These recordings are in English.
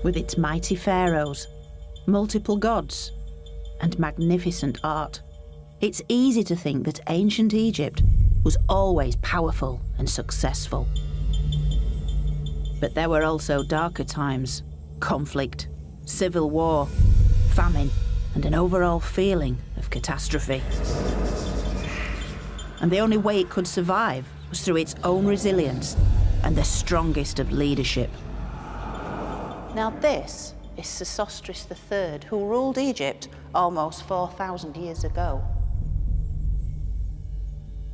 with its mighty pharaohs, multiple gods, and magnificent art. It's easy to think that ancient Egypt was always powerful and successful. But there were also darker times: conflict, civil war, famine, and an overall feeling of catastrophe. And the only way it could survive was through its own resilience and the strongest of leadership. Now this is Sesostris III, who ruled Egypt almost 4,000 years ago.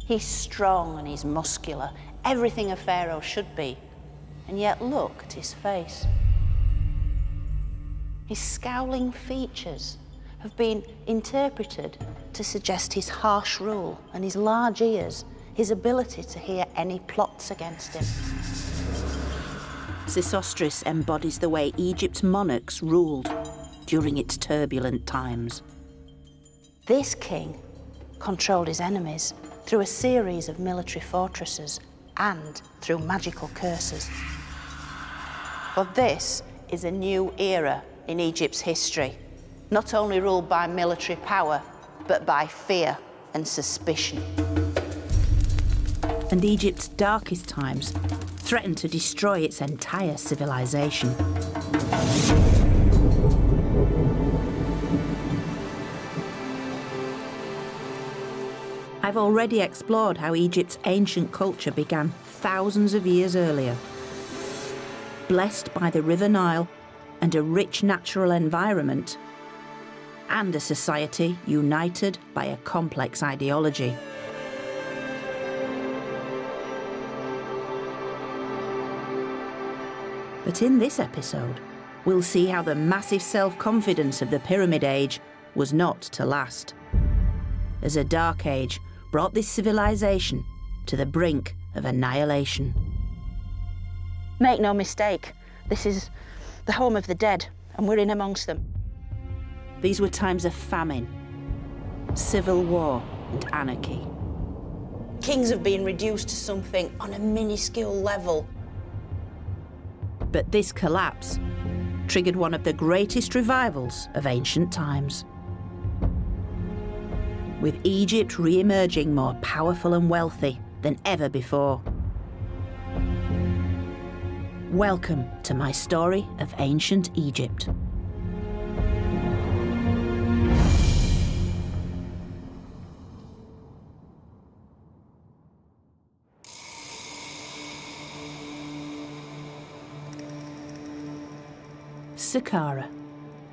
He's strong and he's muscular, everything a pharaoh should be. And yet look at his face. His scowling features have been interpreted to suggest his harsh rule, and his large ears, his ability to hear any plots against him. Sesostris embodies the way Egypt's monarchs ruled during its turbulent times. This king controlled his enemies through a series of military fortresses and through magical curses. For this is a new era in Egypt's history, not only ruled by military power, but by fear and suspicion. And Egypt's darkest times threatened to destroy its entire civilization. I've already explored how Egypt's ancient culture began thousands of years earlier. Blessed by the River Nile and a rich natural environment, and a society united by a complex ideology. But in this episode, we'll see how the massive self-confidence of the Pyramid Age was not to last, as a dark age brought this civilization to the brink of annihilation. Make no mistake, this is the home of the dead, and we're in amongst them. These were times of famine, civil war, and anarchy. Kings have been reduced to something on a minuscule level. But this collapse triggered one of the greatest revivals of ancient times, with Egypt re-emerging more powerful and wealthy than ever before. Welcome to my story of ancient Egypt. Saqqara,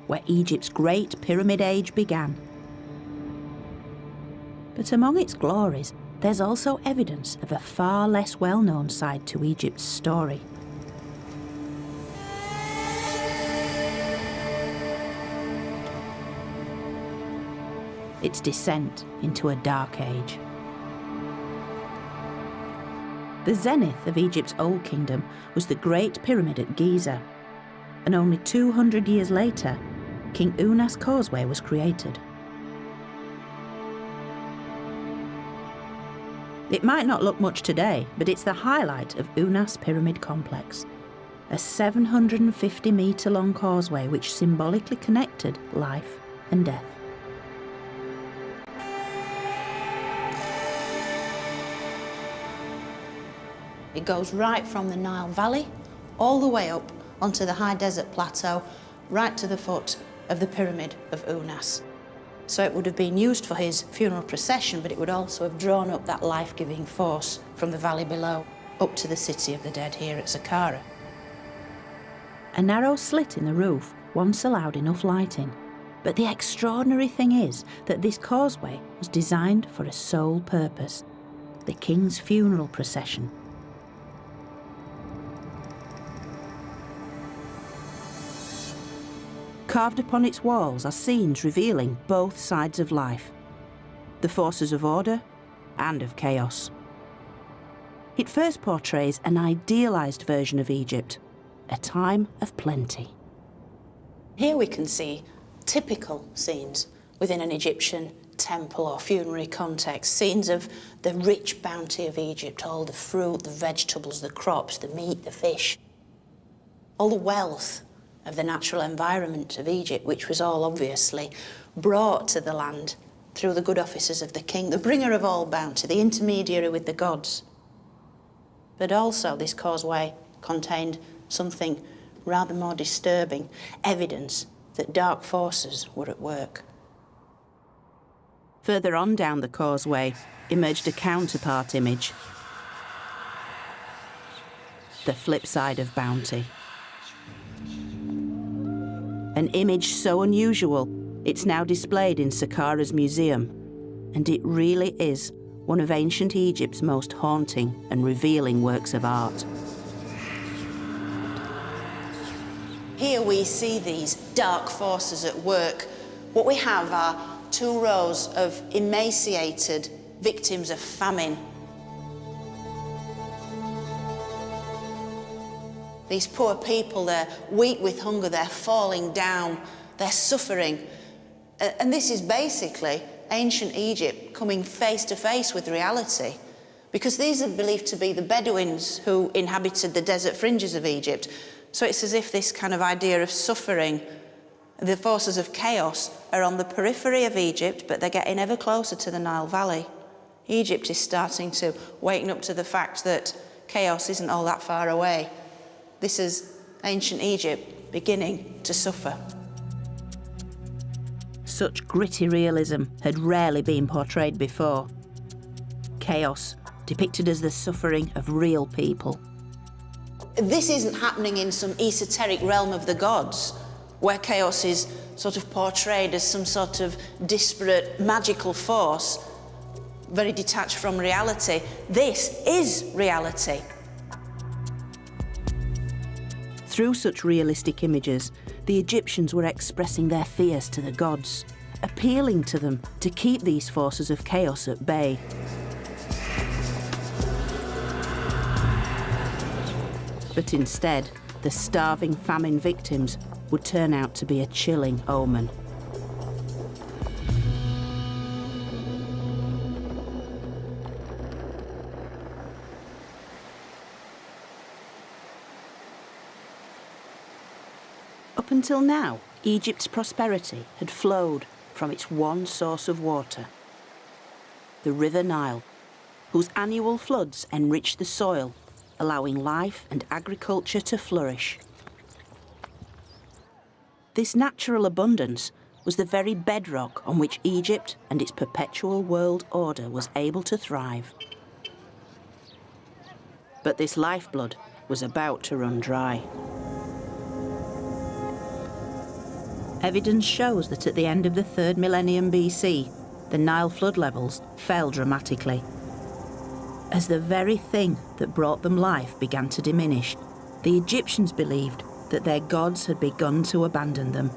where Egypt's great Pyramid Age began. But among its glories, there's also evidence of a far less well-known side to Egypt's story. Its descent into a dark age. The zenith of Egypt's Old Kingdom was the Great Pyramid at Giza, and only 200 years later, King Unas Causeway was created. It might not look much today, but it's the highlight of Unas Pyramid Complex, a 750-metre-long causeway which symbolically connected life and death. It goes right from the Nile Valley all the way up onto the high desert plateau, right to the foot of the Pyramid of Unas. So it would have been used for his funeral procession, but it would also have drawn up that life-giving force from the valley below up to the city of the dead here at Saqqara. A narrow slit in the roof once allowed enough lighting, but the extraordinary thing is that this causeway was designed for a sole purpose: the king's funeral procession. Carved upon its walls are scenes revealing both sides of life, the forces of order and of chaos. It first portrays an idealised version of Egypt, a time of plenty. Here we can see typical scenes within an Egyptian temple or funerary context, scenes of the rich bounty of Egypt, all the fruit, the vegetables, the crops, the meat, the fish, all the wealth of the natural environment of Egypt, which was all obviously brought to the land through the good offices of the king, the bringer of all bounty, the intermediary with the gods. But also this causeway contained something rather more disturbing, evidence that dark forces were at work. Further on down the causeway emerged a counterpart image. The flip side of bounty. An image so unusual, it's now displayed in Saqqara's museum, and it really is one of ancient Egypt's most haunting and revealing works of art. Here we see these dark forces at work. What we have are 2 rows of emaciated victims of famine. These poor people, they're weak with hunger, they're falling down, they're suffering. And this is basically ancient Egypt coming face to face with reality, because these are believed to be the Bedouins who inhabited the desert fringes of Egypt. So it's as if this kind of idea of suffering, the forces of chaos, are on the periphery of Egypt, but they're getting ever closer to the Nile Valley. Egypt is starting to waken up to the fact that chaos isn't all that far away. This is ancient Egypt beginning to suffer. Such gritty realism had rarely been portrayed before. Chaos depicted as the suffering of real people. This isn't happening in some esoteric realm of the gods, where chaos is sort of portrayed as some sort of disparate magical force, very detached from reality. This is reality. Through such realistic images, the Egyptians were expressing their fears to the gods, appealing to them to keep these forces of chaos at bay. But instead, the starving famine victims would turn out to be a chilling omen. Up until now, Egypt's prosperity had flowed from its one source of water, the River Nile, whose annual floods enriched the soil, allowing life and agriculture to flourish. This natural abundance was the very bedrock on which Egypt and its perpetual world order was able to thrive. But this lifeblood was about to run dry. Evidence shows that at the end of the 3rd millennium BC, the Nile flood levels fell dramatically. As the very thing that brought them life began to diminish, the Egyptians believed that their gods had begun to abandon them.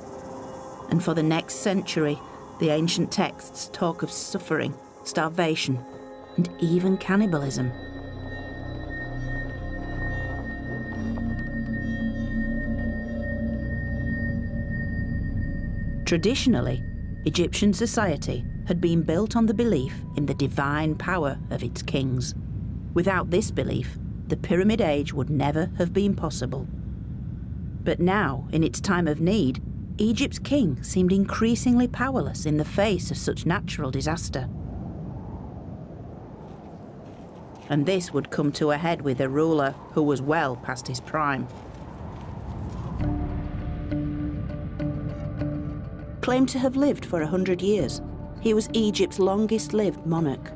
And for the next century, the ancient texts talk of suffering, starvation, and even cannibalism. Traditionally, Egyptian society had been built on the belief in the divine power of its kings. Without this belief, the Pyramid Age would never have been possible. But now, in its time of need, Egypt's king seemed increasingly powerless in the face of such natural disaster. And this would come to a head with a ruler who was well past his prime. Claimed to have lived for 100 years, he was Egypt's longest-lived monarch,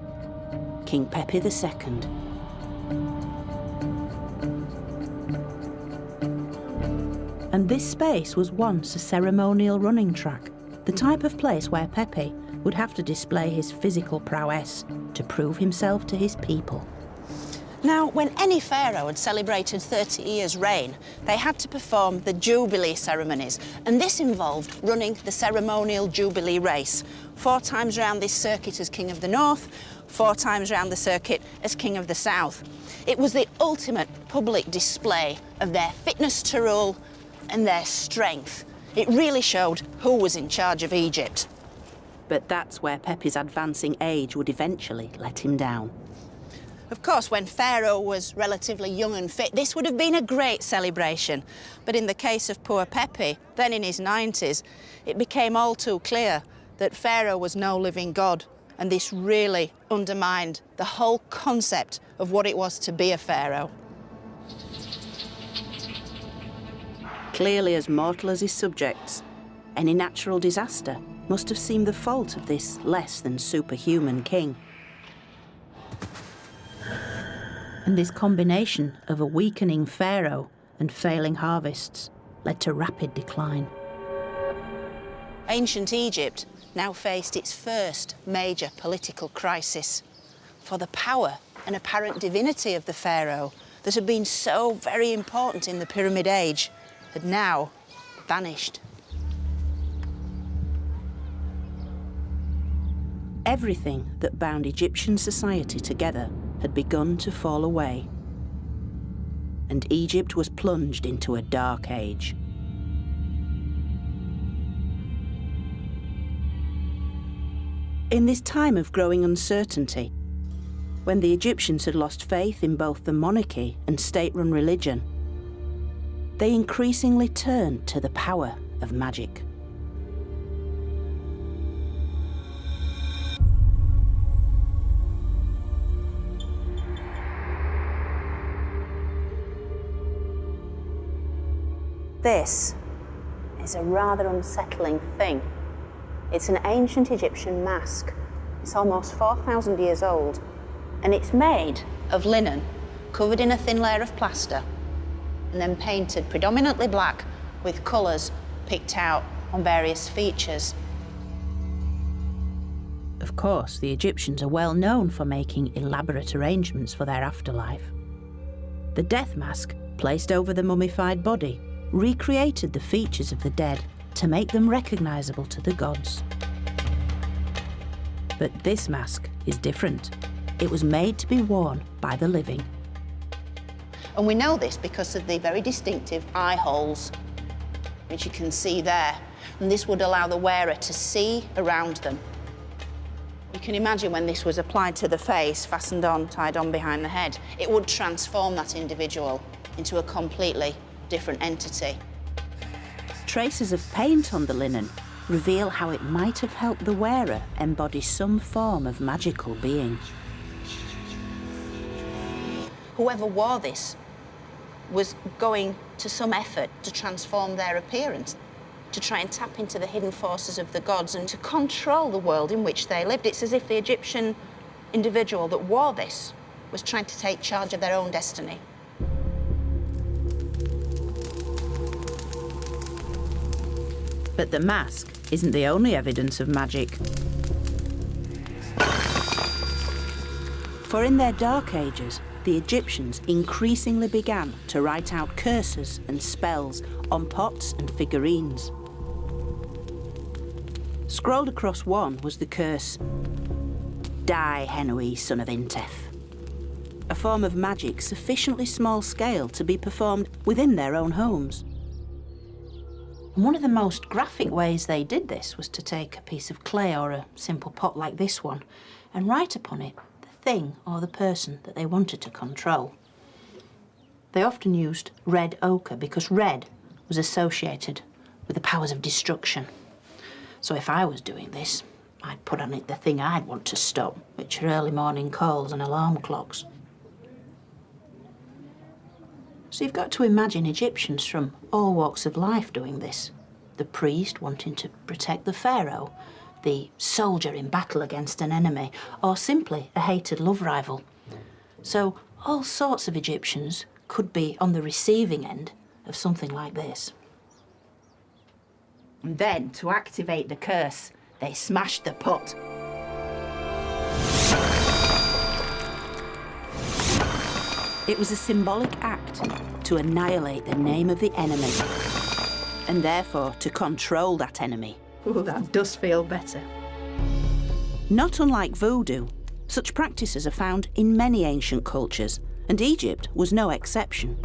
King Pepi II. And this space was once a ceremonial running track, the type of place where Pepi would have to display his physical prowess to prove himself to his people. Now, when any pharaoh had celebrated 30 years' reign, they had to perform the Jubilee ceremonies, and this involved running the ceremonial Jubilee race, 4 times round this circuit as King of the North, 4 times round the circuit as King of the South. It was the ultimate public display of their fitness to rule and their strength. It really showed who was in charge of Egypt. But that's where Pepi's advancing age would eventually let him down. Of course, when Pharaoh was relatively young and fit, this would have been a great celebration. But in the case of poor Pepe, then in his 90s, it became all too clear that Pharaoh was no living god, and this really undermined the whole concept of what it was to be a pharaoh. Clearly as mortal as his subjects, any natural disaster must have seemed the fault of this less than superhuman king. And this combination of a weakening pharaoh and failing harvests led to rapid decline. Ancient Egypt now faced its first major political crisis, for the power and apparent divinity of the pharaoh that had been so very important in the Pyramid Age had now vanished. Everything that bound Egyptian society together had begun to fall away, and Egypt was plunged into a dark age. In this time of growing uncertainty, when the Egyptians had lost faith in both the monarchy and state-run religion, they increasingly turned to the power of magic. This is a rather unsettling thing. It's an ancient Egyptian mask. It's almost 4,000 years old, and it's made Of linen, covered in a thin layer of plaster, and then painted predominantly black with colours picked out on various features. Of course, the Egyptians are well known for making elaborate arrangements for their afterlife. The death mask, placed over the mummified body, recreated the features of the dead to make them recognisable to the gods. But this mask is different. It was made to be worn by the living. And we know this because of the very distinctive eye holes, which you can see there. And this would allow the wearer to see around them. You can imagine when this was applied to the face, fastened on, tied on behind the head, it would transform that individual into a completely different entity. Traces of paint on the linen reveal how it might have helped the wearer embody some form of magical being. Whoever wore this was going to some effort to transform their appearance, to try and tap into the hidden forces of the gods and to control the world in which they lived. It's as if the Egyptian individual that wore this was trying to take charge of their own destiny. But the mask isn't the only evidence of magic. For in their dark ages, the Egyptians increasingly began to write out curses and spells on pots and figurines. Scrolled across one was the curse, "Die, Henui, son of Intef," a form of magic sufficiently small scale to be performed within their own homes. And one of the most graphic ways they did this was to take a piece of clay or a simple pot like this one and write upon it the thing or the person that they wanted to control. They often used red ochre because red was associated with the powers of destruction. So if I was doing this, I'd put on it the thing I'd want to stop, which are early morning calls and alarm clocks. So you've got to imagine Egyptians from all walks of life doing this. The priest wanting to protect the pharaoh, the soldier in battle against an enemy, or simply a hated love rival. So all sorts of Egyptians could be on the receiving end of something like this. And then, to activate the curse, they smashed the pot. It was a symbolic act to annihilate the name of the enemy, and therefore to control that enemy. Ooh, that does feel better. Not unlike voodoo, such practices are found in many ancient cultures, and Egypt was no exception.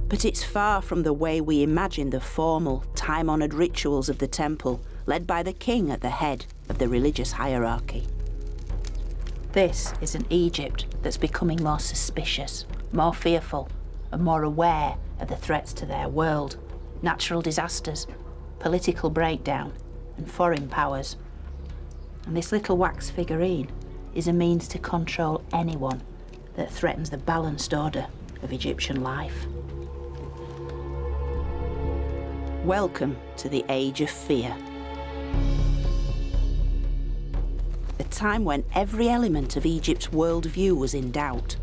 But it's far from the way we imagine the formal, time-honoured rituals of the temple, led by the king at the head of the religious hierarchy. This is an Egypt that's becoming more suspicious, more fearful, and more aware of the threats to their world. Natural disasters, political breakdown, and foreign powers. And this little wax figurine is a means to control anyone that threatens the balanced order of Egyptian life. Welcome to the Age of Fear. A time when every element of Egypt's worldview was in doubt.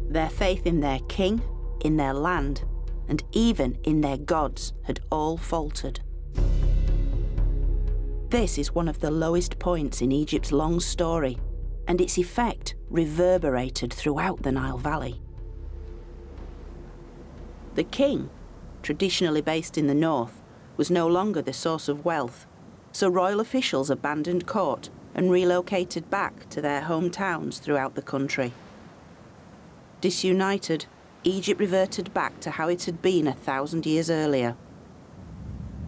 Their faith in their king, in their land, and even in their gods had all faltered. This is one of the lowest points in Egypt's long story, and its effect reverberated throughout the Nile Valley. The king, traditionally based in the north, was no longer the source of wealth, so royal officials abandoned court and relocated back to their hometowns throughout the country. Disunited, Egypt reverted back to how it had been 1,000 years earlier,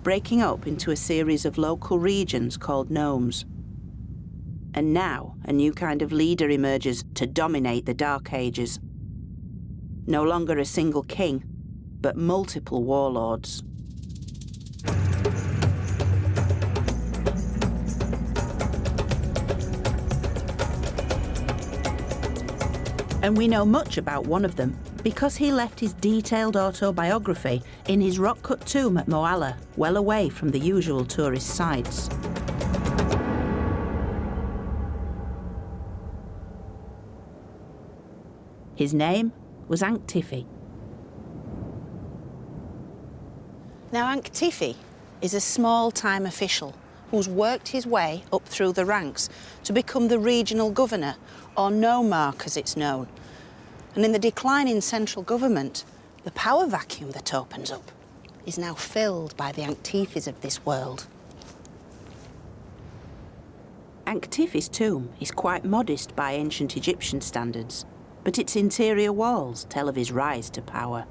breaking up into a series of local regions called nomes. And now a new kind of leader emerges to dominate the Dark Ages. No longer a single king, but multiple warlords. And we know much about one of them because he left his detailed autobiography in his rock-cut tomb at Moala, well away from the usual tourist sites. His name was Ankh-Tifi. Now, Ankh-Tifi is a small-time official who's worked his way up through the ranks to become the regional governor, or nomarch as it's known. And in the decline in central government, the power vacuum that opens up is now filled by the Ankh-Tifis of this world. Ankh-Tifi's tomb is quite modest by ancient Egyptian standards, but its interior walls tell of his rise to power.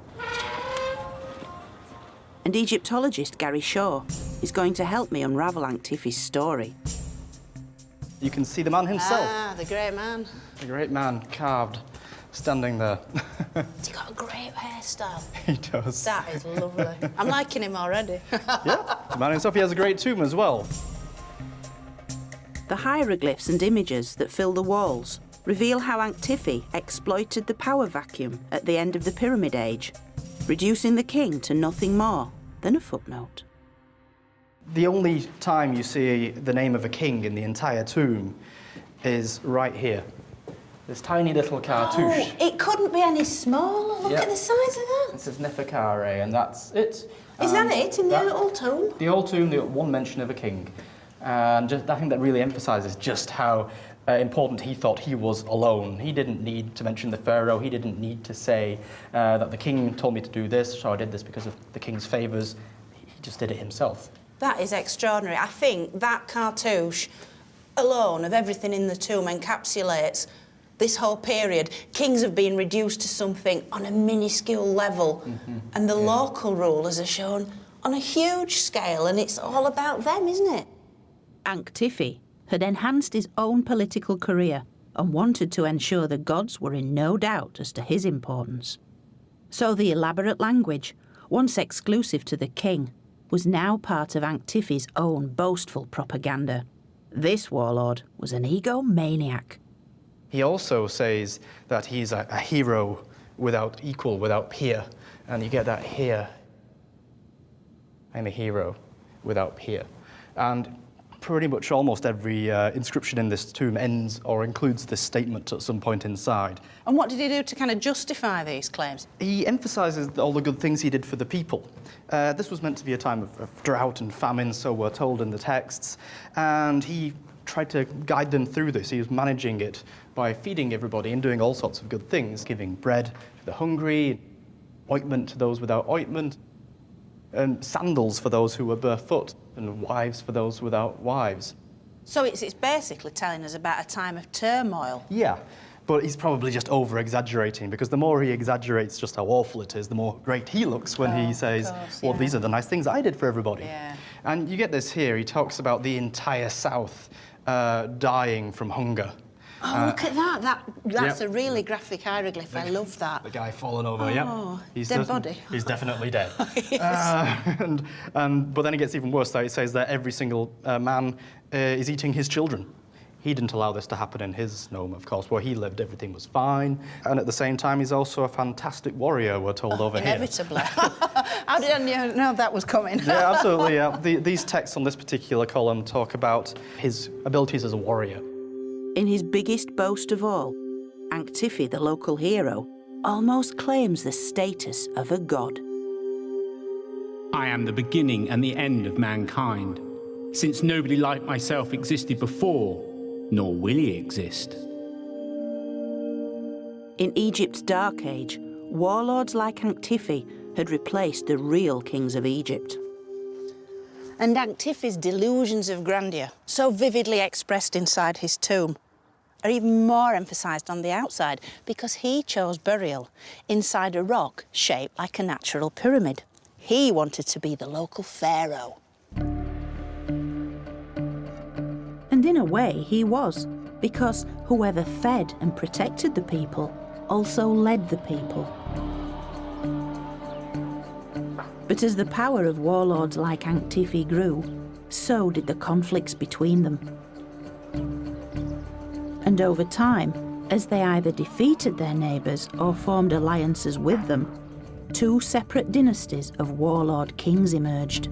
And Egyptologist Gary Shaw is going to help me unravel Ankh-Tifi's story. You can see the man himself. Ah, the great man. The great man carved, standing there. He's got a great hairstyle. He does. That is lovely. I'm liking him already. Yeah, the man himself. He has a great tomb as well. The hieroglyphs and images that fill the walls reveal how Ankh-Tifi exploited the power vacuum at the end of the Pyramid Age, reducing the king to nothing more than a footnote. The only time you see the name of a king in the entire tomb is right here. This tiny little cartouche. Oh, it couldn't be any smaller. Look at the size of that. This is Neferkare, and that's it. Is that it in the old tomb? The old tomb, the one mention of a king. And just, I think that really emphasises just how important he thought he was alone. He didn't need to mention the pharaoh. He didn't need to say that the king told me to do this, so I did this because of the king's favours. He just did it himself. That is extraordinary. I think that cartouche alone of everything in the tomb encapsulates this whole period. Kings have been reduced to something on a minuscule level, and the local rulers are shown on a huge scale, and it's all about them, isn't it? Ankh-Tifi had enhanced his own political career and wanted to ensure the gods were in no doubt as to his importance. So the elaborate language, once exclusive to the king, was now part of Ankh-Tifi's own boastful propaganda. This warlord was an egomaniac. He also says that he's a hero without equal, without peer. And you get that here. I'm a hero without peer. And pretty much almost every inscription in this tomb ends or includes this statement at some point inside. And what did he do to kind of justify these claims? He emphasises all the good things he did for the people. This was meant to be a time of drought and famine, so we're told in the texts, and he tried to guide them through this. He was managing it by feeding everybody and doing all sorts of good things, giving bread to the hungry, ointment to those without ointment, and sandals for those who were barefoot, and wives for those without wives. So it's basically telling us about a time of turmoil. Yeah, but he's probably just over-exaggerating, because the more he exaggerates just how awful it is, the more great he looks when he says, well, these are the nice things I did for everybody. Yeah. And you get this here. He talks about the entire south dying from hunger. Oh, look at that. That's Yep. a really graphic hieroglyph. I love that. The guy falling over, Oh, dead body. He's definitely dead. Yes. But then it gets even worse. It says that every single man is eating his children. He didn't allow this to happen in his nome, of course. Where he lived, everything was fine. And at the same time, he's also a fantastic warrior, we're told over here. Inevitably. How did I know that was coming? Yeah, absolutely, yeah. These texts on this particular column talk about his abilities as a warrior. In his biggest boast of all, Antifi, the local hero, almost claims the status of a god. I am the beginning and the end of mankind, since nobody like myself existed before, nor will he exist. In Egypt's Dark Age, warlords like Antifi had replaced the real kings of Egypt. And Antifi's delusions of grandeur, so vividly expressed inside his tomb, are even more emphasised on the outside because he chose burial inside a rock shaped like a natural pyramid. He wanted to be the local pharaoh. And in a way, he was, because whoever fed and protected the people also led the people. But as the power of warlords like Antifi grew, so did the conflicts between them. And over time, as they either defeated their neighbours or formed alliances with them, two separate dynasties of warlord kings emerged.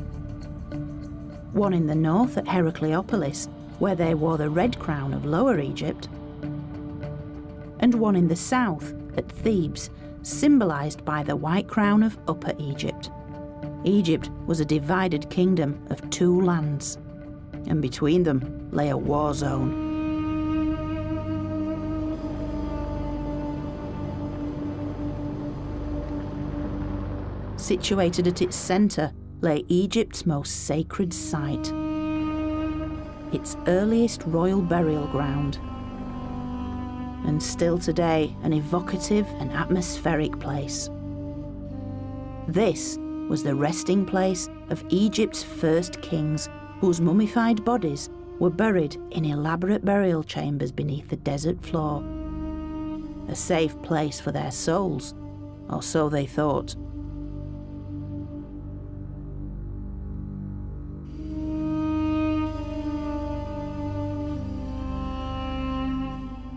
One in the north at Heracleopolis, where they wore the red crown of Lower Egypt, and one in the south at Thebes, symbolised by the white crown of Upper Egypt. Egypt was a divided kingdom of two lands, and between them lay a war zone. Situated at its centre lay Egypt's most sacred site, its earliest royal burial ground, and still today an evocative and atmospheric place. This was the resting place of Egypt's first kings, whose mummified bodies were buried in elaborate burial chambers beneath the desert floor. A safe place for their souls, or so they thought.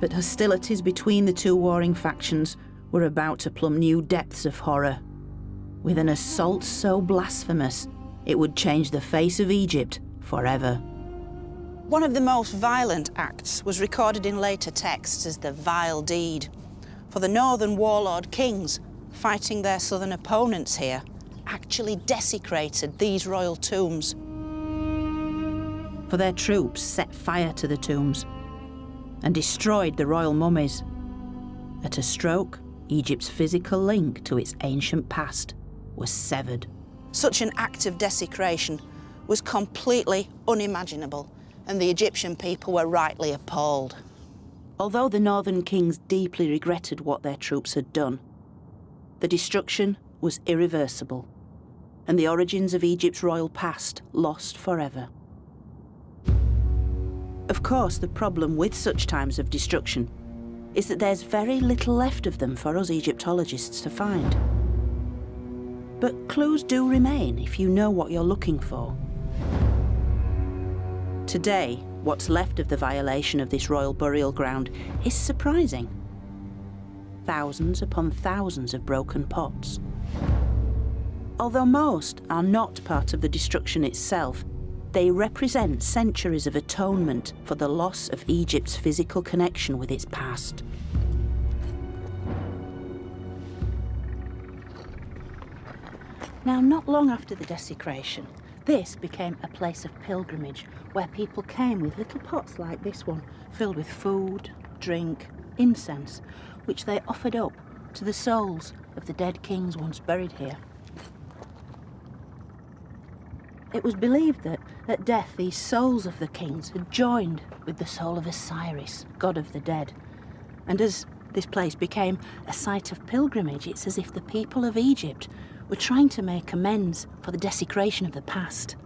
But hostilities between the two warring factions were about to plumb new depths of horror, with an assault so blasphemous it would change the face of Egypt forever. One of the most violent acts was recorded in later texts as the vile deed. For the northern warlord kings, fighting their southern opponents here, actually desecrated these royal tombs. For their troops set fire to the tombs and destroyed the royal mummies. At a stroke, Egypt's physical link to its ancient past was severed. Such an act of desecration was completely unimaginable, and the Egyptian people were rightly appalled. Although the northern kings deeply regretted what their troops had done, the destruction was irreversible, and the origins of Egypt's royal past lost forever. Of course, the problem with such times of destruction is that there's very little left of them for us Egyptologists to find. But clues do remain if you know what you're looking for. Today, what's left of the violation of this royal burial ground is surprising. Thousands upon thousands of broken pots. Although most are not part of the destruction itself, they represent centuries of atonement for the loss of Egypt's physical connection with its past. Now, not long after the desecration, this became a place of pilgrimage where people came with little pots like this one, filled with food, drink, incense, which they offered up to the souls of the dead kings once buried here. It was believed that at death these souls of the kings had joined with the soul of Osiris, god of the dead. And as this place became a site of pilgrimage, it's as if the people of Egypt were trying to make amends for the desecration of the past.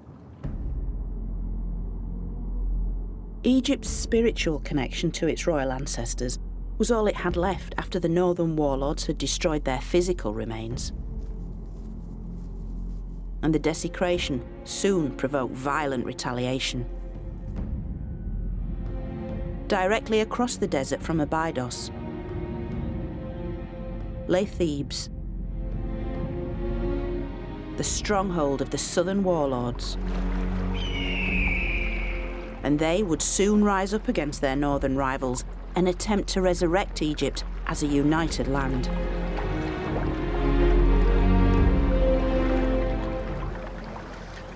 Egypt's spiritual connection to its royal ancestors was all it had left after the northern warlords had destroyed their physical remains. And the desecration soon provoked violent retaliation. Directly across the desert from Abydos lay Thebes, the stronghold of the southern warlords. And they would soon rise up against their northern rivals and attempt to resurrect Egypt as a united land.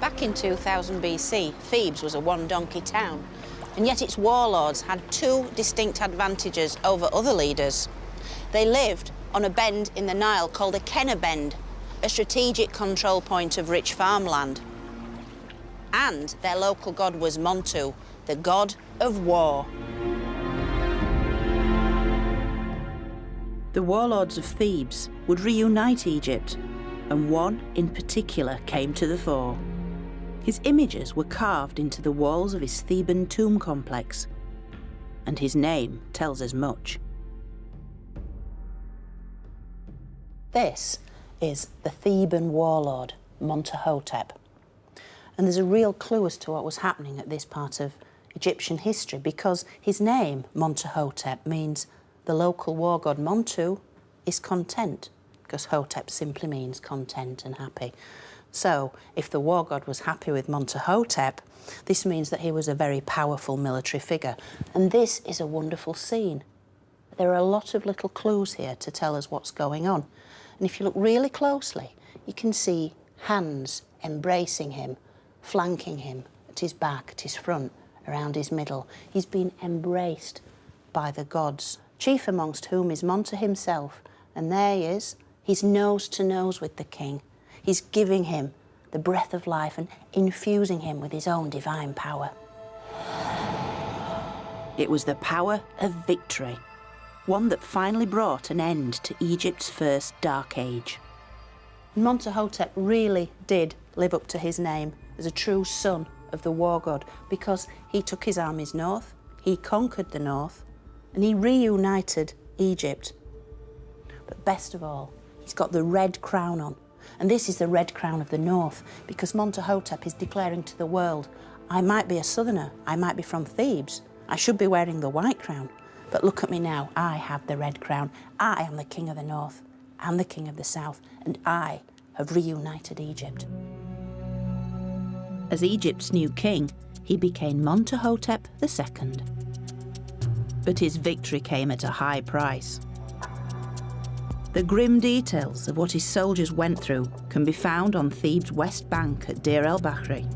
Back in 2000 BC, Thebes was a one-donkey town, and yet its warlords had two distinct advantages over other leaders. They lived on a bend in the Nile called a Kenna Bend, a strategic control point of rich farmland. And their local god was Montu, the god of war. The warlords of Thebes would reunite Egypt, and one in particular came to the fore. His images were carved into the walls of his Theban tomb complex, and his name tells us much. This is the Theban warlord, Montuhotep. And there's a real clue as to what was happening at this part of Egyptian history, because his name, Montuhotep, means the local war god Montu is content, because Hotep simply means content and happy. So, if the war god was happy with Montuhotep, this means that he was a very powerful military figure. And this is a wonderful scene. There are a lot of little clues here to tell us what's going on. And if you look really closely, you can see hands embracing him, flanking him at his back, at his front, around his middle. He's been embraced by the gods, chief amongst whom is Montu himself. And there he is. He's nose to nose with the king. He's giving him the breath of life and infusing him with his own divine power. It was the power of victory, one that finally brought an end to Egypt's first dark age. Montuhotep really did live up to his name as a true son of the war god, because he took his armies north, he conquered the north, and he reunited Egypt. But best of all, he's got the red crown on. And this is the red crown of the north, because Montuhotep is declaring to the world, I might be a southerner, I might be from Thebes, I should be wearing the white crown, but look at me now, I have the red crown. I am the king of the north and the king of the south, and I have reunited Egypt. As Egypt's new king, he became Montuhotep II. But his victory came at a high price. The grim details of what his soldiers went through can be found on Thebes' west bank at Deir el-Bahri.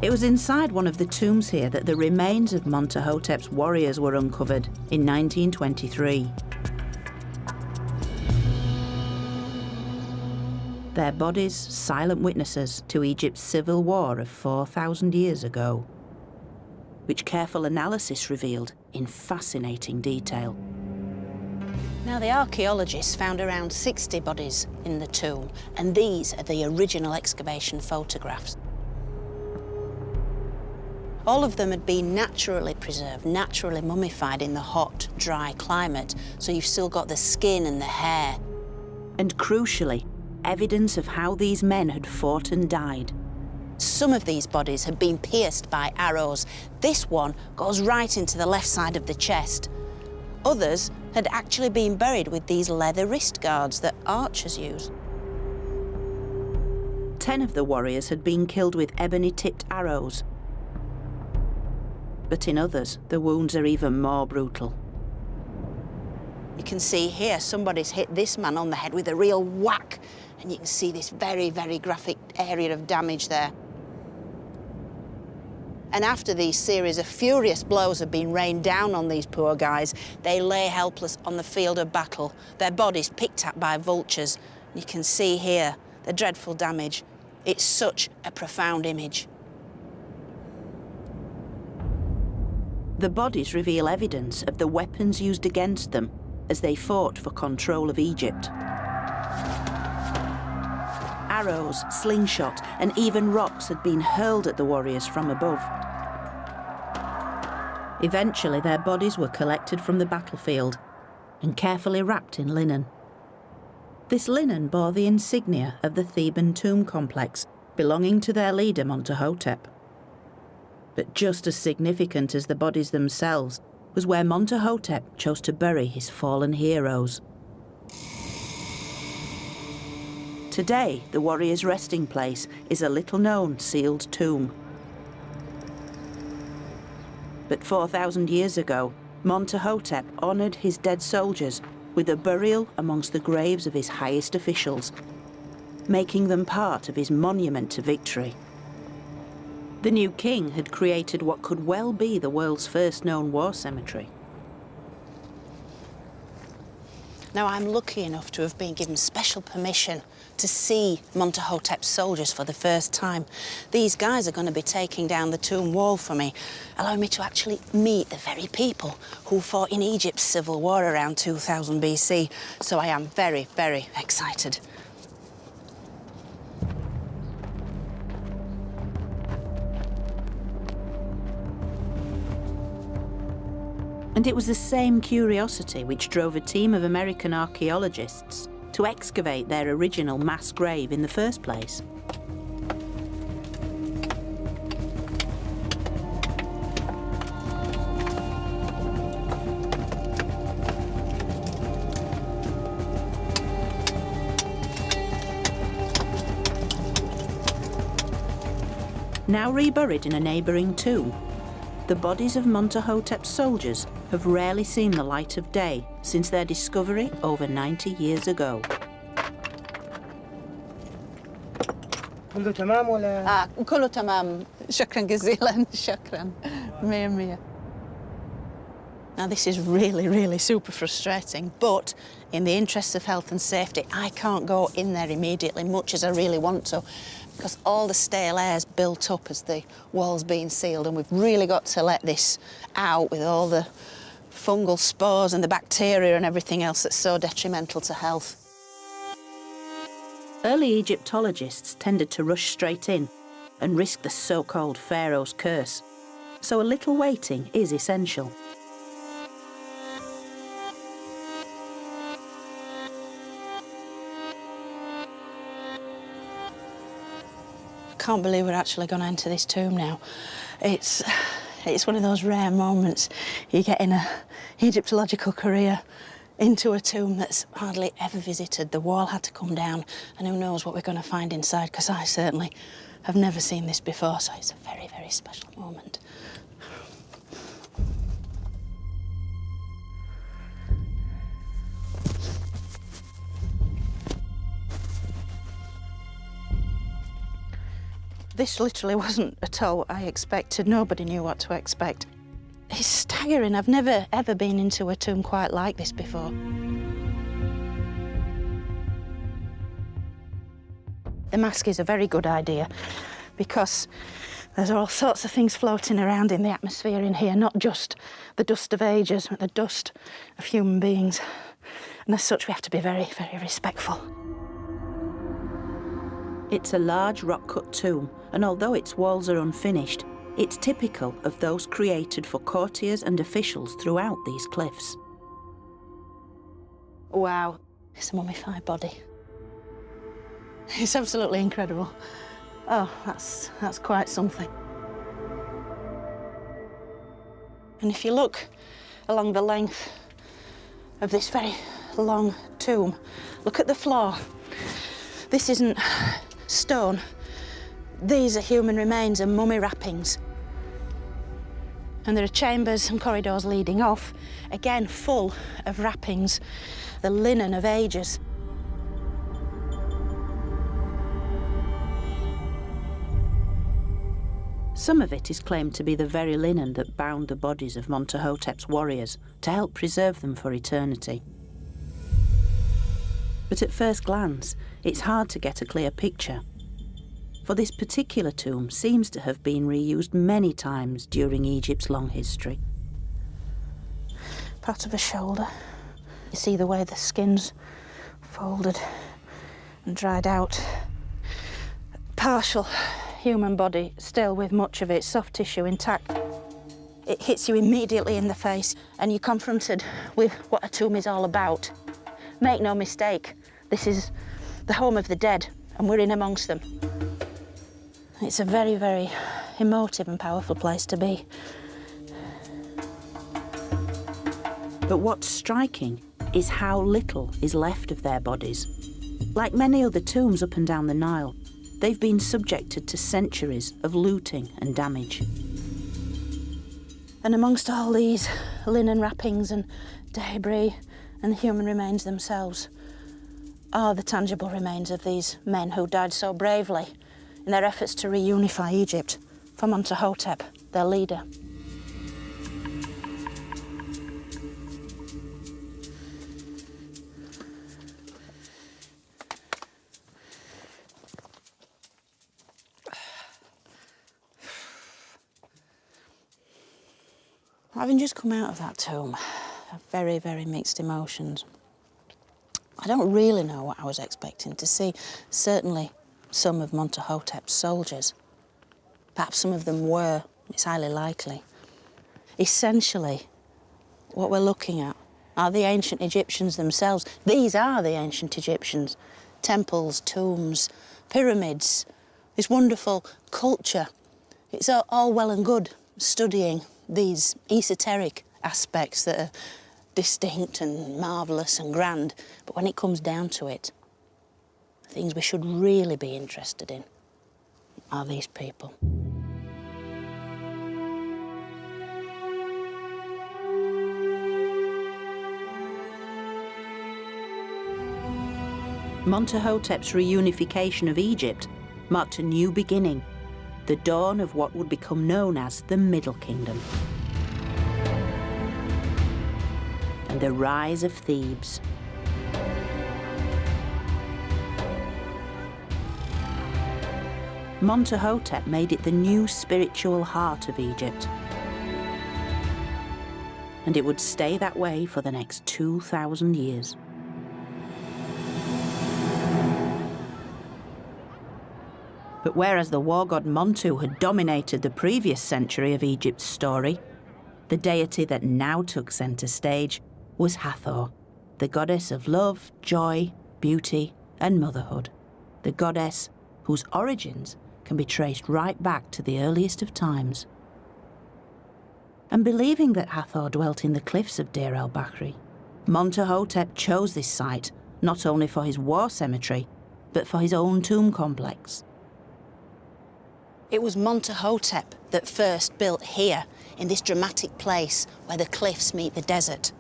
It was inside one of the tombs here that the remains of Montuhotep's warriors were uncovered in 1923. Their bodies silent witnesses to Egypt's civil war of 4,000 years ago, which careful analysis revealed in fascinating detail. Now, the archaeologists found around 60 bodies in the tomb, and these are the original excavation photographs. All of them had been naturally preserved, naturally mummified in the hot, dry climate, so you've still got the skin and the hair. And crucially, evidence of how these men had fought and died. Some of these bodies had been pierced by arrows. This one goes right into the left side of the chest. Others had actually been buried with these leather wrist guards that archers use. 10 of the warriors had been killed with ebony-tipped arrows. But in others, the wounds are even more brutal. You can see here somebody's hit this man on the head with a real whack, and you can see this very, very graphic area of damage there. And after these series of furious blows have been rained down on these poor guys, they lay helpless on the field of battle, their bodies picked at by vultures. You can see here the dreadful damage. It's such a profound image. The bodies reveal evidence of the weapons used against them as they fought for control of Egypt. arrows, slingshot, and even rocks had been hurled at the warriors from above. Eventually, their bodies were collected from the battlefield and carefully wrapped in linen. This linen bore the insignia of the Theban tomb complex belonging to their leader Montahotep. But just as significant as the bodies themselves was where Montahotep chose to bury his fallen heroes. Today, the warrior's resting place is a little-known sealed tomb. But 4,000 years ago, Montahotep honoured his dead soldiers with a burial amongst the graves of his highest officials, making them part of his monument to victory. The new king had created what could well be the world's first known war cemetery. Now, I'm lucky enough to have been given special permission to see Montahotep's soldiers for the first time. These guys are going to be taking down the tomb wall for me, allowing me to actually meet the very people who fought in Egypt's civil war around 2000 BC. So I am very, very excited. And it was the same curiosity which drove a team of American archaeologists to excavate their original mass grave in the first place. Now reburied in a neighbouring tomb, the bodies of Montahotep's soldiers have rarely seen the light of day since their discovery over 90 years ago. كله تمام ولا؟ كله تمام. شكراً جزيلاً. شكراً. مية مية. Now, this is really, really super frustrating, but in the interests of health and safety, I can't go in there immediately, much as I really want to, because all the stale air's built up as the wall's being sealed, and we've really got to let this out with all the fungal spores and the bacteria and everything else that's so detrimental to health. Early Egyptologists tended to rush straight in and risk the so-called Pharaoh's curse, so a little waiting is essential. I can't believe we're actually going to enter this tomb now. It's one of those rare moments you get in a Egyptological career into a tomb that's hardly ever visited. The wall had to come down, and who knows what we're going to find inside, because I certainly have never seen this before, so it's a very, very special moment. This literally wasn't at all what I expected. Nobody knew what to expect. It's staggering. I've never, ever been into a tomb quite like this before. The mask is a very good idea because there's all sorts of things floating around in the atmosphere in here, not just the dust of ages, but the dust of human beings. And as such, we have to be very, very respectful. It's a large rock-cut tomb, and although its walls are unfinished, it's typical of those created for courtiers and officials throughout these cliffs. Wow, it's a mummified body. It's absolutely incredible. Oh, that's quite something. And if you look along the length of this very long tomb, look at the floor. This isn't stone. These are human remains and mummy wrappings. And there are chambers and corridors leading off, again full of wrappings, the linen of ages. Some of it is claimed to be the very linen that bound the bodies of Montahotep's warriors to help preserve them for eternity. But at first glance, it's hard to get a clear picture, for this particular tomb seems to have been reused many times during Egypt's long history. Part of a shoulder. You see the way the skin's folded and dried out. partial human body, still with much of its soft tissue intact. It hits you immediately in the face and you're confronted with what a tomb is all about. Make no mistake, this is the home of the dead and we're in amongst them. It's a very, very emotive and powerful place to be. But what's striking is how little is left of their bodies. Like many other tombs up and down the Nile, they've been subjected to centuries of looting and damage. And amongst all these linen wrappings and debris and the human remains themselves are the tangible remains of these men who died so bravely in their efforts to reunify Egypt for Montuhotep, their leader. Having just come out of that tomb, I have very, very mixed emotions. I don't really know what I was expecting to see. Certainly some of Montuhotep's soldiers. Perhaps some of them were, it's highly likely. Essentially, what we're looking at are the ancient Egyptians themselves. These are the ancient Egyptians. Temples, tombs, pyramids, this wonderful culture. It's all well and good studying these esoteric aspects that are distinct and marvellous and grand, but when it comes down to it, the things we should really be interested in are these people. Montuhotep's reunification of Egypt marked a new beginning, the dawn of what would become known as the Middle Kingdom. And the rise of Thebes. Montuhotep made it the new spiritual heart of Egypt. And it would stay that way for the next 2,000 years. But whereas the war god Montu had dominated the previous century of Egypt's story, the deity that now took centre stage was Hathor, the goddess of love, joy, beauty, and motherhood. The goddess whose origins can be traced right back to the earliest of times. And believing that Hathor dwelt in the cliffs of Deir el-Bahri, Montuhotep chose this site not only for his war cemetery, but for his own tomb complex. It was Montuhotep that first built here, in this dramatic place where the cliffs meet the desert.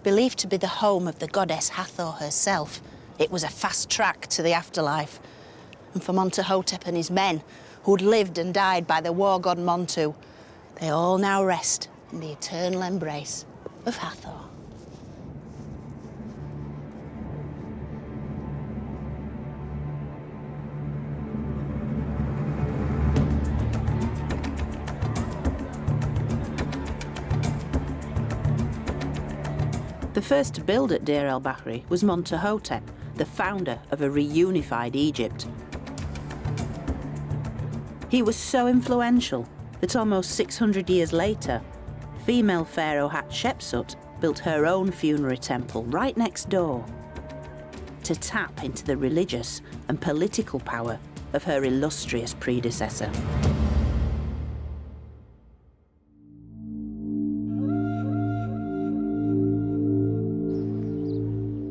Believed to be the home of the goddess Hathor herself, it was a fast track to the afterlife. And for Montuhotep and his men, who'd lived and died by the war god Montu, they all now rest in the eternal embrace of Hathor. The first to build at Deir el-Bahri was Montuhotep, the founder of a reunified Egypt. He was so influential that almost 600 years later, female pharaoh Hatshepsut built her own funerary temple right next door to tap into the religious and political power of her illustrious predecessor.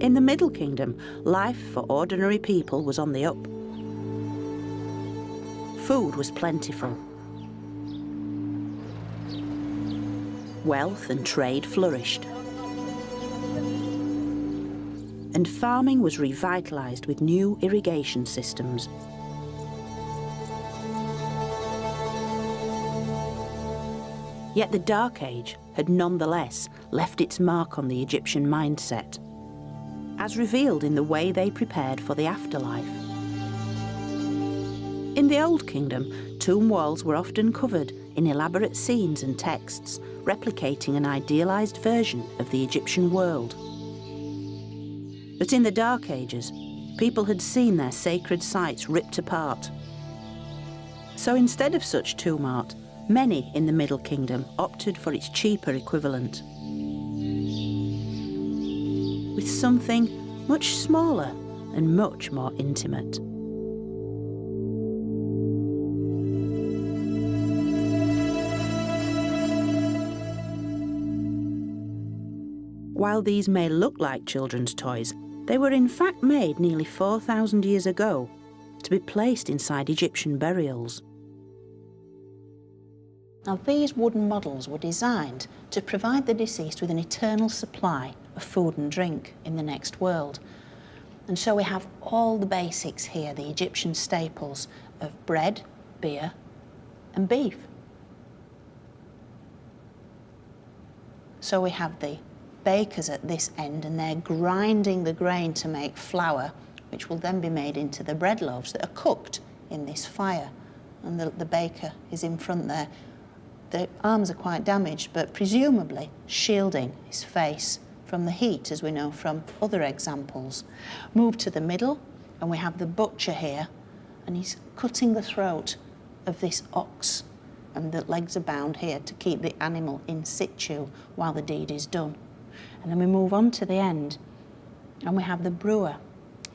In the Middle Kingdom, life for ordinary people was on the up. Food was plentiful. Wealth and trade flourished. And farming was revitalised with new irrigation systems. Yet the Dark Age had nonetheless left its mark on the Egyptian mindset, as revealed in the way they prepared for the afterlife. In the Old Kingdom, tomb walls were often covered in elaborate scenes and texts, replicating an idealised version of the Egyptian world. But in the Dark Ages, people had seen their sacred sites ripped apart, So instead of such tomb art, many in the Middle Kingdom opted for its cheaper equivalent, with something much smaller and much more intimate. While these may look like children's toys, they were in fact made nearly 4,000 years ago to be placed inside Egyptian burials. Now, these wooden models were designed to provide the deceased with an eternal supply of food and drink in the next world. And so we have all the basics here, the Egyptian staples of bread, beer, and beef. So we have the bakers at this end, and they're grinding the grain to make flour, which will then be made into the bread loaves that are cooked in this fire. And the baker is in front there. The arms are quite damaged, but presumably shielding his face from the heat, as we know from other examples. Move to the middle, and we have the butcher here, and he's cutting the throat of this ox, and the legs are bound here to keep the animal in situ while the deed is done. And then we move on to the end, and we have the brewer.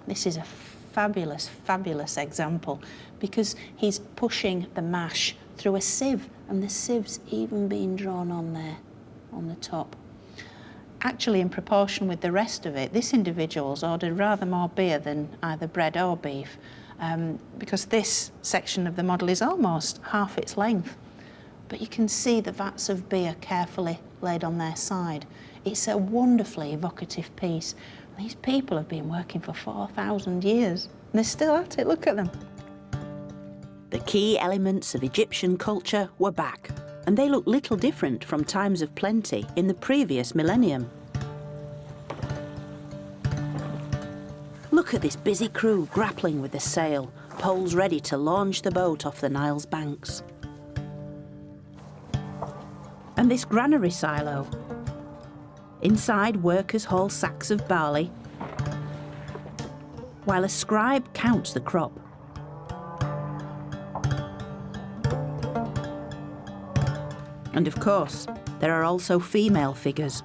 This is a fabulous, fabulous example, because he's pushing the mash through a sieve, and the sieve's even being drawn on there, on the top. Actually, in proportion with the rest of it, this individual's ordered rather more beer than either bread or beef, because this section of the model is almost half its length. But you can see the vats of beer carefully laid on their side. It's a wonderfully evocative piece. These people have been working for 4,000 years, and they're still at it. Look at them. The key elements of Egyptian culture were back, and they look little different from times of plenty in the previous millennium. Look at this busy crew grappling with the sail, poles ready to launch the boat off the Nile's banks. And this granary silo. Inside, workers haul sacks of barley, while a scribe counts the crop. And of course, there are also female figures.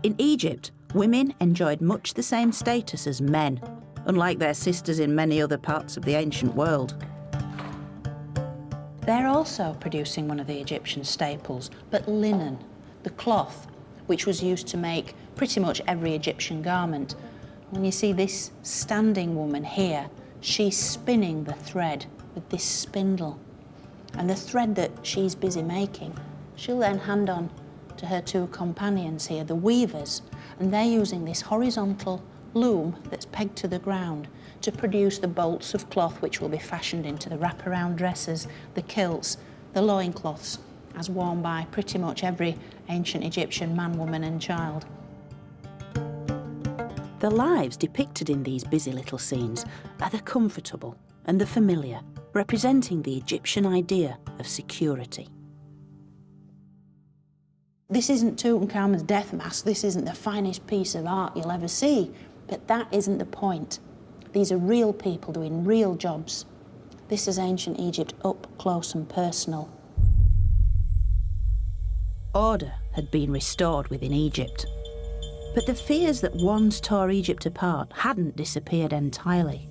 In Egypt, women enjoyed much the same status as men, unlike their sisters in many other parts of the ancient world. They're also producing one of the Egyptian staples, but linen, the cloth, which was used to make pretty much every Egyptian garment. When you see this standing woman here, she's spinning the thread with this spindle. And the thread that she's busy making, she'll then hand on to her two companions here, the weavers, and they're using this horizontal loom that's pegged to the ground to produce the bolts of cloth which will be fashioned into the wraparound dresses, the kilts, the loincloths, as worn by pretty much every ancient Egyptian man, woman and child. The lives depicted in these busy little scenes are the comfortable and the familiar, representing the Egyptian idea of security. This isn't Tutankhamun's death mask, this isn't the finest piece of art you'll ever see, but that isn't the point. These are real people doing real jobs. This is ancient Egypt up close and personal. Order had been restored within Egypt, but the fears that once tore Egypt apart hadn't disappeared entirely.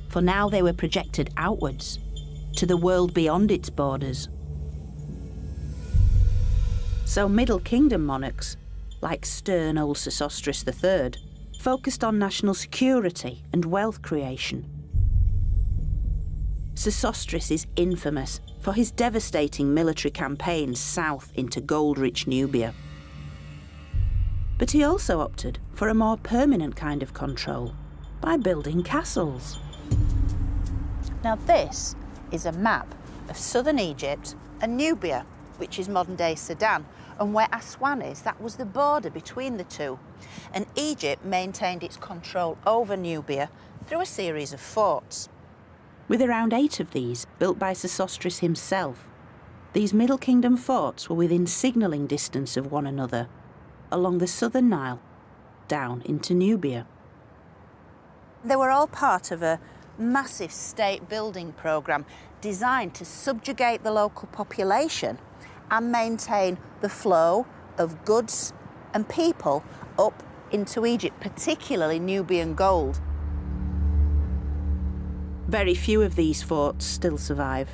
For now they were projected outwards, to the world beyond its borders. So Middle Kingdom monarchs, like stern old Sesostris III, focused on national security and wealth creation. Sesostris is infamous for his devastating military campaigns south into gold-rich Nubia. But he also opted for a more permanent kind of control by building castles. Now this is a map of southern Egypt and Nubia, which is modern-day Sudan, and where Aswan is, that was the border between the two. And Egypt maintained its control over Nubia through a series of forts. With around 8 of these built by Sesostris himself, these Middle Kingdom forts were within signalling distance of one another, along the southern Nile, down into Nubia. They were all part of a massive state building programme designed to subjugate the local population and maintain the flow of goods and people up into Egypt, particularly Nubian gold. Very few of these forts still survive.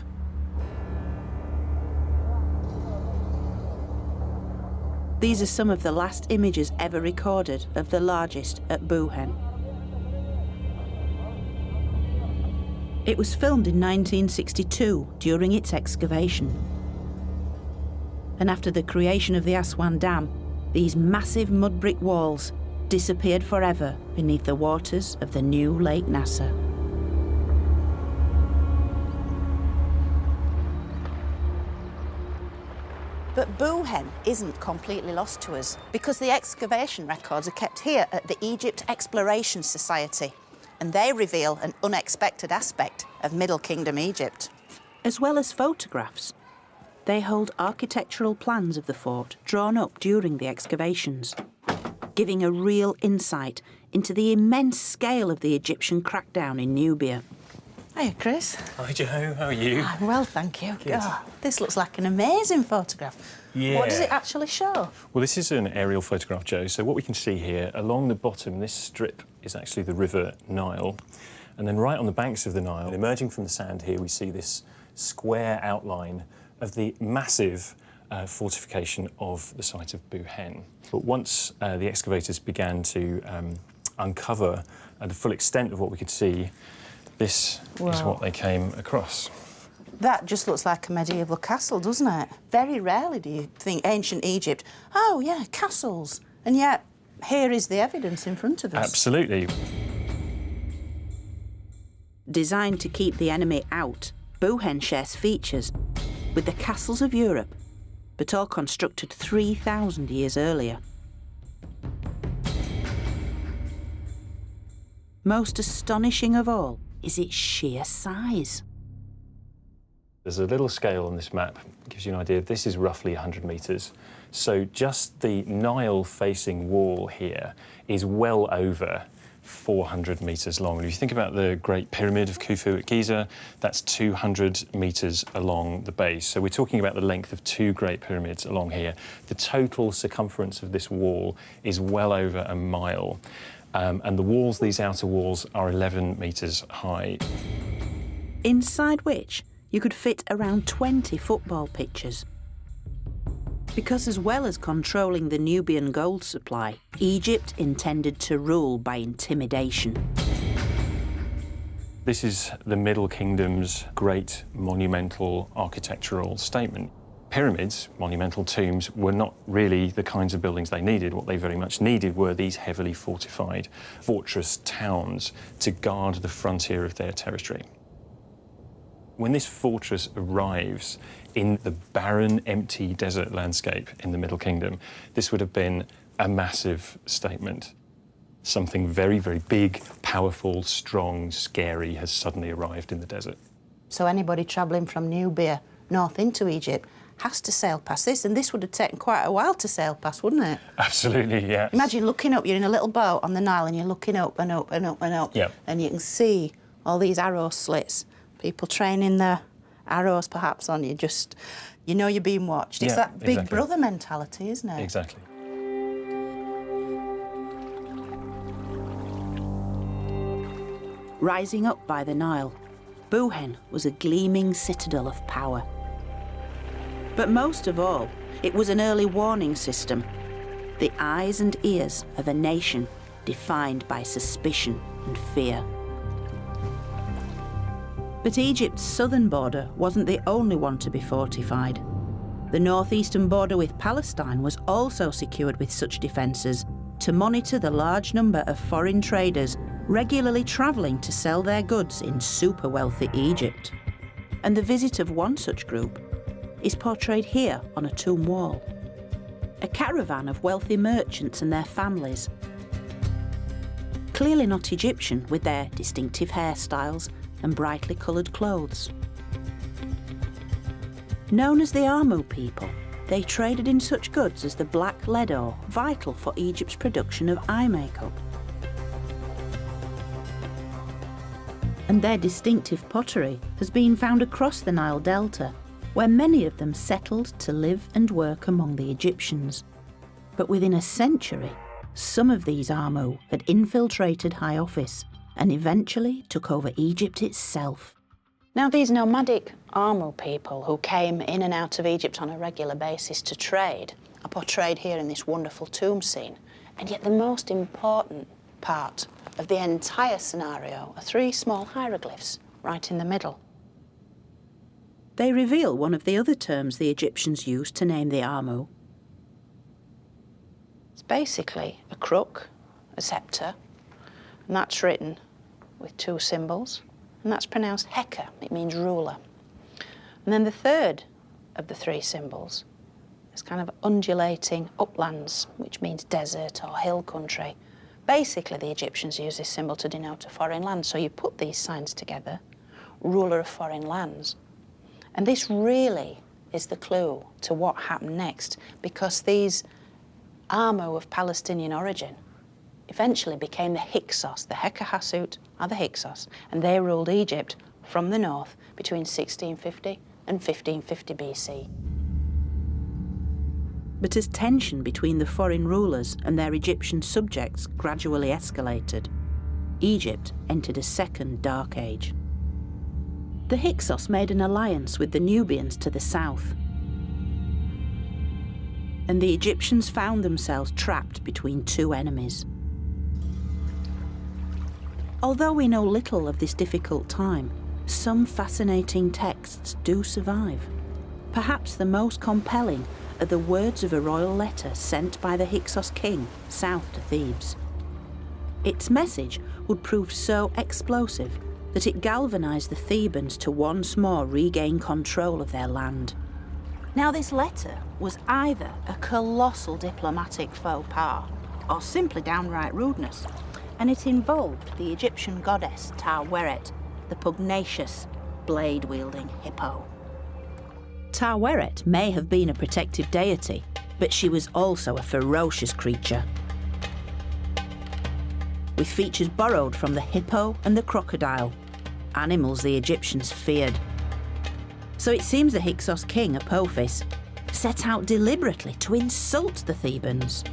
These are some of the last images ever recorded of the largest at Buhen. It was filmed in 1962 during its excavation. And after the creation of the Aswan Dam, these massive mud brick walls disappeared forever beneath the waters of the new Lake Nasser. But Buhen isn't completely lost to us because the excavation records are kept here at the Egypt Exploration Society, and they reveal an unexpected aspect of Middle Kingdom Egypt. As well as photographs, they hold architectural plans of the fort drawn up during the excavations, giving a real insight into the immense scale of the Egyptian crackdown in Nubia. Hiya, Chris. Hi, Joe. How are you? I'm well, thank you. Good. Oh, this looks like an amazing photograph. Yeah. What does it actually show? Well, this is an aerial photograph, Joe. So what we can see here, along the bottom, this strip is actually the River Nile. And then right on the banks of the Nile, emerging from the sand here, we see this square outline of the massive fortification of the site of Buhen. But once the excavators began to uncover the full extent of what we could see, this is what they came across. That just looks like a medieval castle, doesn't it? Very rarely do you think ancient Egypt, oh yeah, castles. And yet, here is the evidence in front of us. Absolutely. Designed to keep the enemy out, Buhen shares features with the castles of Europe, but all constructed 3,000 years earlier. Most astonishing of all is its sheer size. There's a little scale on this map, gives you an idea. This is roughly 100 metres. So just the Nile-facing wall here is well over 400 metres long. And if you think about the Great Pyramid of Khufu at Giza, that's 200 metres along the base. So we're talking about the length of two Great Pyramids along here. The total circumference of this wall is well over a mile. And the walls, these outer walls, are 11 metres high. Inside which you could fit around 20 football pitches. Because as well as controlling the Nubian gold supply, Egypt intended to rule by intimidation. This is the Middle Kingdom's great monumental architectural statement. Pyramids, monumental tombs, were not really the kinds of buildings they needed. What they very much needed were these heavily fortified fortress towns to guard the frontier of their territory. When this fortress arrives in the barren, empty desert landscape in the Middle Kingdom, this would have been a massive statement. Something very, very big, powerful, strong, scary has suddenly arrived in the desert. So anybody travelling from Nubia north into Egypt has to sail past this, and this would have taken quite a while to sail past, wouldn't it? Absolutely, yes. Imagine looking up, you're in a little boat on the Nile and you're looking up and up and up and up, Yep. and you can see all these arrow slits, people training their arrows perhaps on you, just, you know you're being watched. It's Yeah, that big exactly. brother mentality, isn't it? Exactly. Rising up by the Nile, Buhen was a gleaming citadel of power. But most of all, it was an early warning system, the eyes and ears of a nation defined by suspicion and fear. But Egypt's southern border wasn't the only one to be fortified. The northeastern border with Palestine was also secured with such defences to monitor the large number of foreign traders regularly travelling to sell their goods in super-wealthy Egypt. And the visit of one such group is portrayed here on a tomb wall. A caravan of wealthy merchants and their families. Clearly not Egyptian, with their distinctive hairstyles and brightly coloured clothes. Known as the Amu people, they traded in such goods as the black lead ore, vital for Egypt's production of eye makeup. and their distinctive pottery has been found across the Nile Delta, where many of them settled to live and work among the Egyptians. But within a century, some of these Amu had infiltrated high office and eventually took over Egypt itself. Now, these nomadic Amu people who came in and out of Egypt on a regular basis to trade are portrayed here in this wonderful tomb scene. And yet the most important part of the entire scenario are three small hieroglyphs right in the middle. They reveal one of the other terms the Egyptians used to name the Amu. It's basically a crook, a sceptre, and that's written with two symbols, and that's pronounced Heka. It means ruler. And then the third of the three symbols is kind of undulating uplands, which means desert or hill country. Basically, the Egyptians used this symbol to denote a foreign land. So you put these signs together, ruler of foreign lands. And this really is the clue to what happened next, because these Amu of Palestinian origin eventually became the Hyksos. The Heka Hassut are the Hyksos, and they ruled Egypt from the north between 1650 and 1550 BC. But as tension between the foreign rulers and their Egyptian subjects gradually escalated, Egypt entered a second dark age. The Hyksos made an alliance with the Nubians to the south, and the Egyptians found themselves trapped between two enemies. Although we know little of this difficult time, some fascinating texts do survive. Perhaps the most compelling are the words of a royal letter sent by the Hyksos king south to Thebes. Its message would prove so explosive that it galvanised the Thebans to once more regain control of their land. Now, this letter was either a colossal diplomatic faux pas or simply downright rudeness, and it involved the Egyptian goddess Taweret, the pugnacious, blade-wielding hippo. Taweret may have been a protective deity, but she was also a ferocious creature, with features borrowed from the hippo and the crocodile, animals the Egyptians feared. So it seems the Hyksos king, Apophis, set out deliberately to insult the Thebans.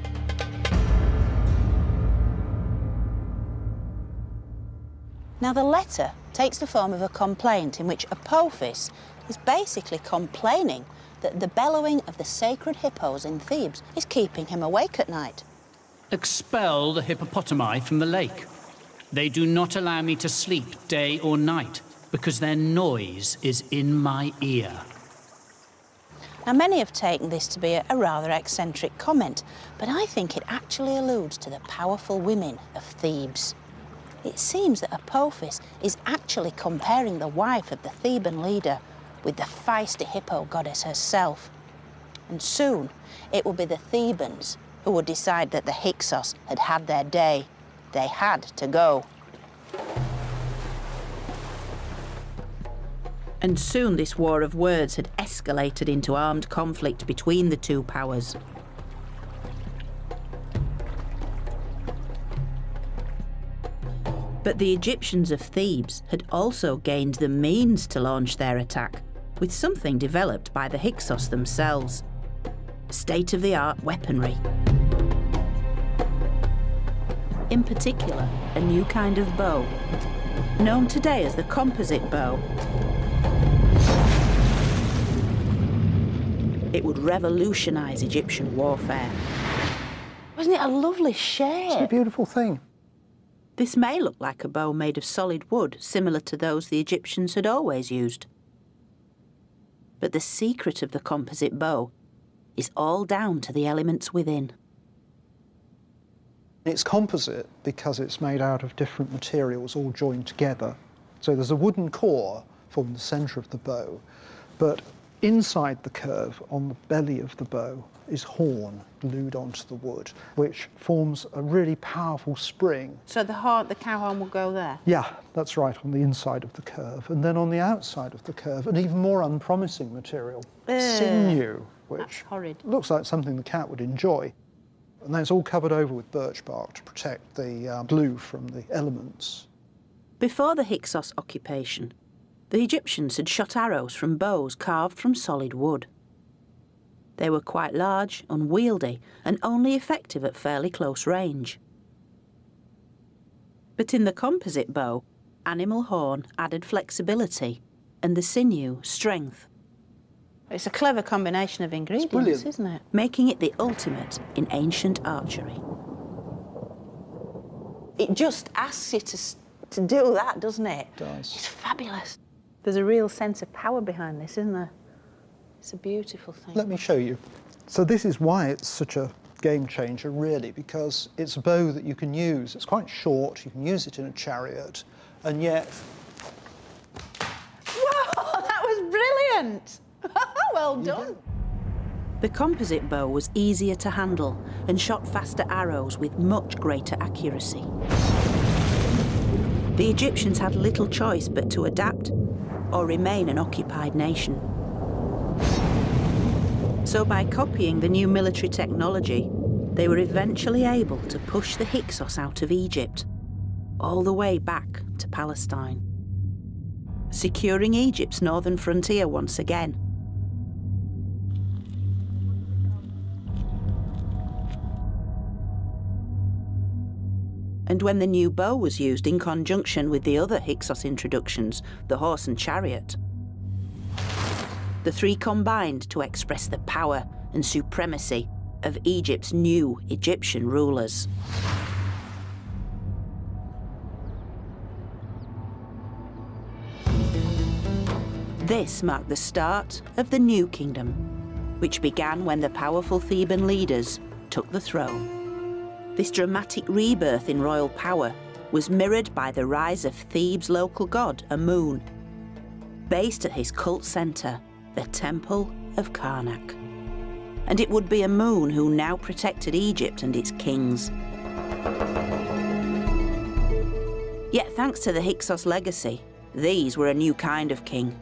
Now, the letter takes the form of a complaint in which Apophis is basically complaining that the bellowing of the sacred hippos in Thebes is keeping him awake at night. Expel the hippopotami from the lake. They do not allow me to sleep day or night because their noise is in my ear. Now, many have taken this to be a rather eccentric comment, but I think it actually alludes to the powerful women of Thebes. It seems that Apophis is actually comparing the wife of the Theban leader with the feisty hippo goddess herself. And soon it will be the Thebans who would decide that the Hyksos had had their day. They had to go. And soon this war of words had escalated into armed conflict between the two powers. But the Egyptians of Thebes had also gained the means to launch their attack, with something developed by the Hyksos themselves: state-of-the-art weaponry. In particular, a new kind of bow, known today as the composite bow. It would revolutionise Egyptian warfare. Wasn't it a lovely shape? It's a beautiful thing. This may look like a bow made of solid wood, similar to those the Egyptians had always used. But the secret of the composite bow is all down to the elements within. It's composite because it's made out of different materials all joined together. So there's a wooden core forming the centre of the bow, but inside the curve, on the belly of the bow, is horn glued onto the wood, which forms a really powerful spring. So the cow horn will go there? Yeah, that's right, on the inside of the curve. And then on the outside of the curve, an even more unpromising material, sinew, which horrid. looks like something the cat would enjoy. And then it's all covered over with birch bark to protect the glue from the elements. Before the Hyksos occupation, the Egyptians had shot arrows from bows carved from solid wood. They were quite large, unwieldy, and only effective at fairly close range. But in the composite bow, animal horn added flexibility and the sinew strength, It's a clever combination of ingredients, isn't it? making it the ultimate in ancient archery. It just asks you to do that, doesn't it? It does. It's fabulous. There's a real sense of power behind this, isn't there? It's a beautiful thing. Let me show you. So this is why it's such a game changer, really, because it's a bow that you can use. It's quite short, you can use it in a chariot, and yet... Whoa, that was brilliant! Well done. The composite bow was easier to handle and shot faster arrows with much greater accuracy. The Egyptians had little choice but to adapt or remain an occupied nation. So by copying the new military technology, they were eventually able to push the Hyksos out of Egypt, all the way back to Palestine, securing Egypt's northern frontier once again. And when the new bow was used in conjunction with the other Hyksos introductions, the horse and chariot, the three combined to express the power and supremacy of Egypt's new Egyptian rulers. This marked the start of the New Kingdom, which began when the powerful Theban leaders took the throne. This dramatic rebirth in royal power was mirrored by the rise of Thebes' local god, Amun, based at his cult centre, the Temple of Karnak. And it would be Amun who now protected Egypt and its kings. Yet thanks to the Hyksos legacy, these were a new kind of king.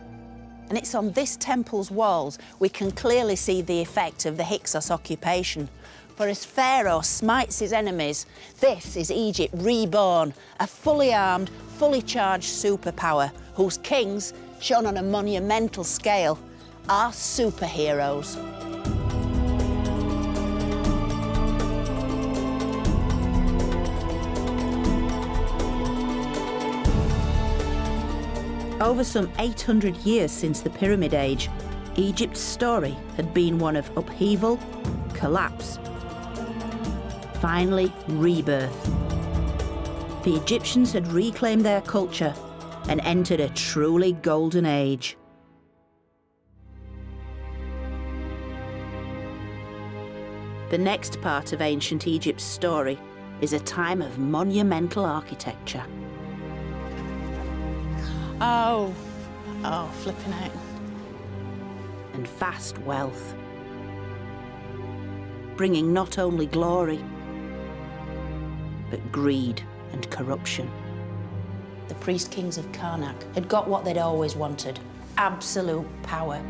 And it's on this temple's walls we can clearly see the effect of the Hyksos occupation. For as Pharaoh smites his enemies, this is Egypt reborn, a fully armed, fully charged superpower whose kings, shown on a monumental scale, are superheroes. Over some 800 years since the Pyramid Age, Egypt's story had been one of upheaval, collapse, finally rebirth. The Egyptians had reclaimed their culture and entered a truly golden age. The next part of ancient Egypt's story is a time of monumental architecture. Oh, flipping out. And vast wealth, bringing not only glory, but greed and corruption. The priest kings of Karnak had got what they'd always wanted, absolute power.